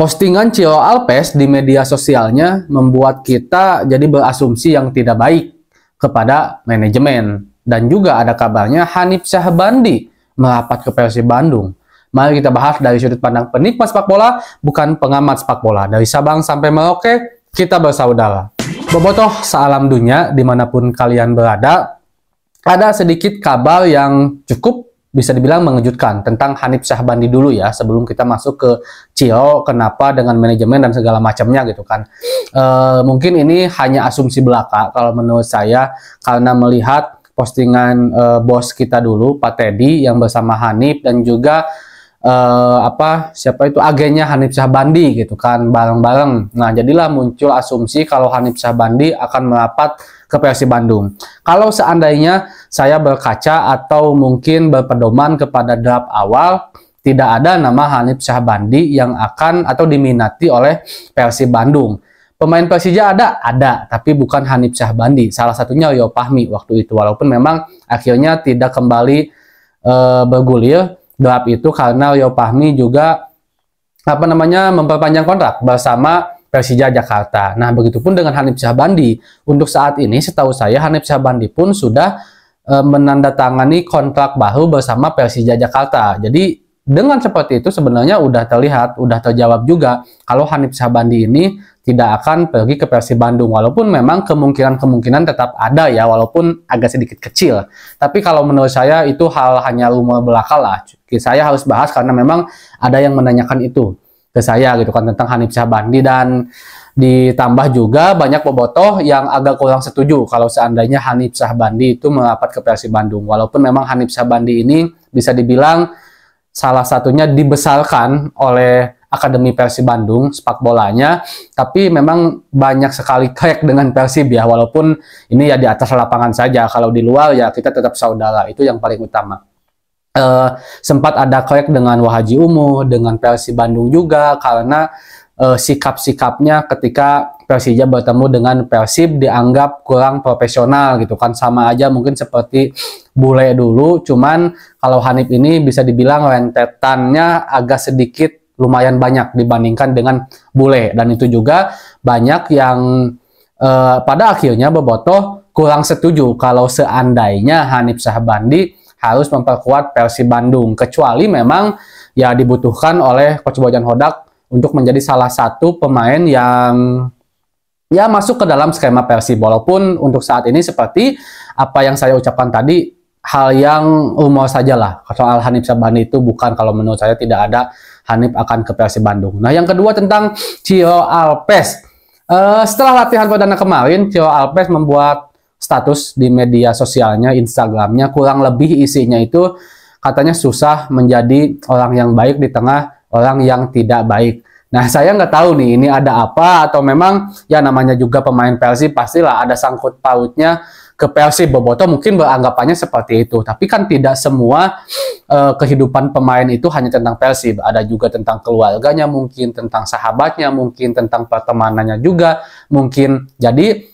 Postingan Cio Alpes di media sosialnya membuat kita jadi berasumsi yang tidak baik kepada manajemen. Dan juga ada kabarnya Hanif Syahbandi merapat ke Persib Bandung. Mari kita bahas dari sudut pandang penikmat sepak bola, bukan pengamat sepak bola. Dari Sabang sampai Merauke, kita bersaudara. Bobotoh sealam dunia, dimanapun kalian berada, ada sedikit kabar yang cukup bisa dibilang mengejutkan tentang Hanif Syahbandi dulu ya, sebelum kita masuk ke Cio, kenapa dengan manajemen dan segala macamnya gitu kan. Mungkin ini hanya asumsi belaka kalau menurut saya, karena melihat postingan bos kita dulu, Pak Teddy, yang bersama Hanif dan juga siapa itu agennya Hanif Syahbandi gitu kan, bareng-bareng. Nah, jadilah muncul asumsi kalau Hanif Syahbandi akan merapat ke Persib Bandung. Kalau seandainya saya berkaca atau mungkin berpedoman kepada draft awal, tidak ada nama Hanif Syahbandi yang akan atau diminati oleh Persib Bandung. Pemain Persija ada, tapi bukan Hanif Syahbandi. Salah satunya Rio Fahmi waktu itu, walaupun memang akhirnya tidak kembali bergulir draft itu karena Rio Fahmi juga memperpanjang kontrak bersama Persija Jakarta. Nah, begitupun dengan Hanif Syahbandi. Untuk saat ini, setahu saya Hanif Syahbandi pun sudah menandatangani kontrak baru bersama Persija Jakarta. Jadi, dengan seperti itu sebenarnya udah terlihat, udah terjawab juga kalau Hanif Syahbandi ini tidak akan pergi ke Persib Bandung. Walaupun memang kemungkinan tetap ada ya, walaupun agak sedikit kecil. Tapi kalau menurut saya itu hanya rumor belaka lah. Saya harus bahas karena memang ada yang menanyakan itu ke saya gitu kan tentang Hanif Syahbandi, dan ditambah juga banyak bobotoh yang agak kurang setuju kalau seandainya Hanif Syahbandi itu merapat ke Persib Bandung. Walaupun memang Hanif Syahbandi ini bisa dibilang salah satunya dibesarkan oleh Akademi Persib Bandung sepak bolanya, tapi memang banyak sekali crack dengan Persib ya, walaupun ini ya di atas lapangan saja. Kalau di luar ya kita tetap saudara, itu yang paling utama. Sempat ada crack dengan Wahaji Umu, dengan Persib Bandung juga, karena sikap-sikapnya ketika Persija bertemu dengan Persib dianggap kurang profesional gitu kan, sama aja mungkin seperti bule dulu, cuman kalau Hanif ini bisa dibilang rentetannya agak sedikit lumayan banyak dibandingkan dengan bule, dan itu juga banyak yang pada akhirnya bobotoh kurang setuju kalau seandainya Hanif Syahbandi harus memperkuat Persib Bandung, kecuali memang ya dibutuhkan oleh Coach Bojan Hodak untuk menjadi salah satu pemain yang ya masuk ke dalam skema Persib. Walaupun untuk saat ini seperti apa yang saya ucapkan tadi, hal yang rumor saja lah soal Hanif Syahbandi itu, bukan, kalau menurut saya tidak ada Hanif akan ke Persib Bandung. Nah, yang kedua tentang Cio Alpes. Setelah latihan perdana kemarin, Cio Alpes membuat status di media sosialnya, Instagramnya, kurang lebih isinya itu katanya susah menjadi orang yang baik di tengah orang yang tidak baik. Nah, saya nggak tahu nih ini ada apa, atau memang ya namanya juga pemain Persib pastilah ada sangkut pautnya ke Persib. Bobotoh mungkin beranggapannya seperti itu, tapi kan tidak semua kehidupan pemain itu hanya tentang Persib, ada juga tentang keluarganya, mungkin tentang sahabatnya, mungkin tentang pertemanannya juga mungkin. Jadi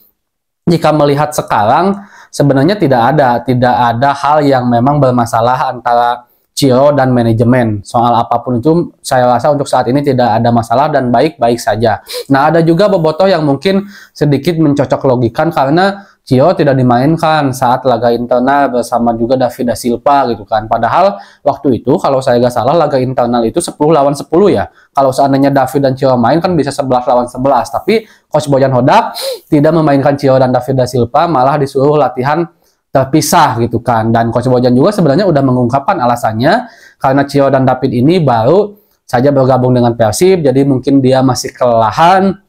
jika melihat sekarang sebenarnya tidak ada hal yang memang bermasalah antara Cio dan manajemen. Soal apapun itu saya rasa untuk saat ini tidak ada masalah dan baik-baik saja. Nah, ada juga bobotoh yang mungkin sedikit mencocok logikan karena Cio tidak dimainkan saat laga internal bersama juga David da Silva gitu kan. Padahal waktu itu kalau saya nggak salah laga internal itu 10 lawan 10 ya. Kalau seandainya David dan Cio main kan bisa 11 lawan 11. Tapi Coach Bojan Hodak tidak memainkan Cio dan David da Silva, malah disuruh latihan terpisah gitu kan. Dan Coach Bojan juga sebenarnya udah mengungkapkan alasannya karena Cio dan David ini baru saja bergabung dengan Persib, jadi mungkin dia masih kelelahan.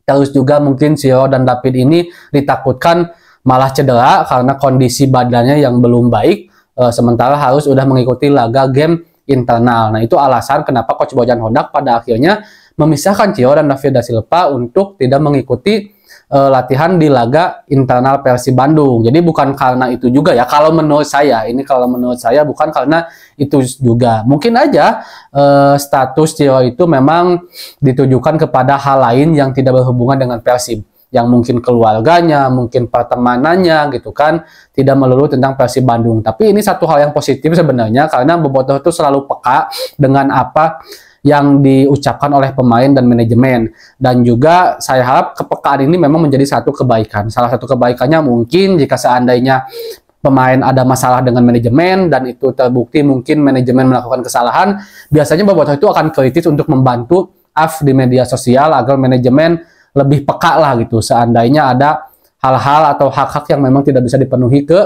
Terus juga mungkin Cio dan David ini ditakutkan malah cedera karena kondisi badannya yang belum baik, sementara harus udah mengikuti laga game internal. Nah, itu alasan kenapa Coach Bojan Hodak pada akhirnya memisahkan Cio dan David da Silva untuk tidak mengikuti latihan di laga internal Persib Bandung. Jadi bukan karena itu juga ya, kalau menurut saya bukan karena itu juga. Mungkin aja status Cio itu memang ditujukan kepada hal lain yang tidak berhubungan dengan Persib, yang mungkin keluarganya, mungkin pertemanannya gitu kan, tidak melulu tentang Persib Bandung. Tapi ini satu hal yang positif sebenarnya, karena bobotoh itu selalu peka dengan apa yang diucapkan oleh pemain dan manajemen. Dan juga saya harap kepekaan ini memang menjadi satu kebaikan. Salah satu kebaikannya mungkin jika seandainya pemain ada masalah dengan manajemen dan itu terbukti mungkin manajemen melakukan kesalahan, biasanya bobotoh itu akan kritis untuk membantu AF di media sosial agar manajemen lebih peka lah gitu seandainya ada hal-hal atau hak-hak yang memang tidak bisa dipenuhi ke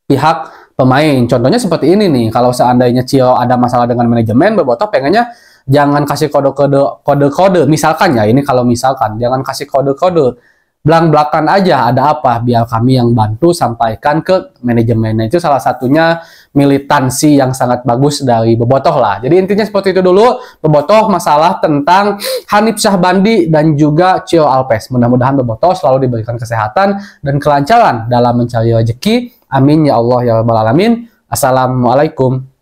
pihak pemain. Contohnya seperti ini nih, kalau seandainya Cio ada masalah dengan manajemen, bobotoh pengennya jangan kasih kode-kode, misalkan ya, ini kalau misalkan, jangan kasih kode-kode, belak-belakan aja ada apa, biar kami yang bantu sampaikan ke manajemen. Nah, itu salah satunya militansi yang sangat bagus dari bobotoh lah. Jadi intinya seperti itu dulu, bobotoh masalah tentang Hanif Syahbandi dan juga Cio Alpes. Mudah-mudahan bobotoh selalu diberikan kesehatan dan kelancaran dalam mencari rezeki. Amin ya Allah ya Rabbal Alamin. Assalamualaikum.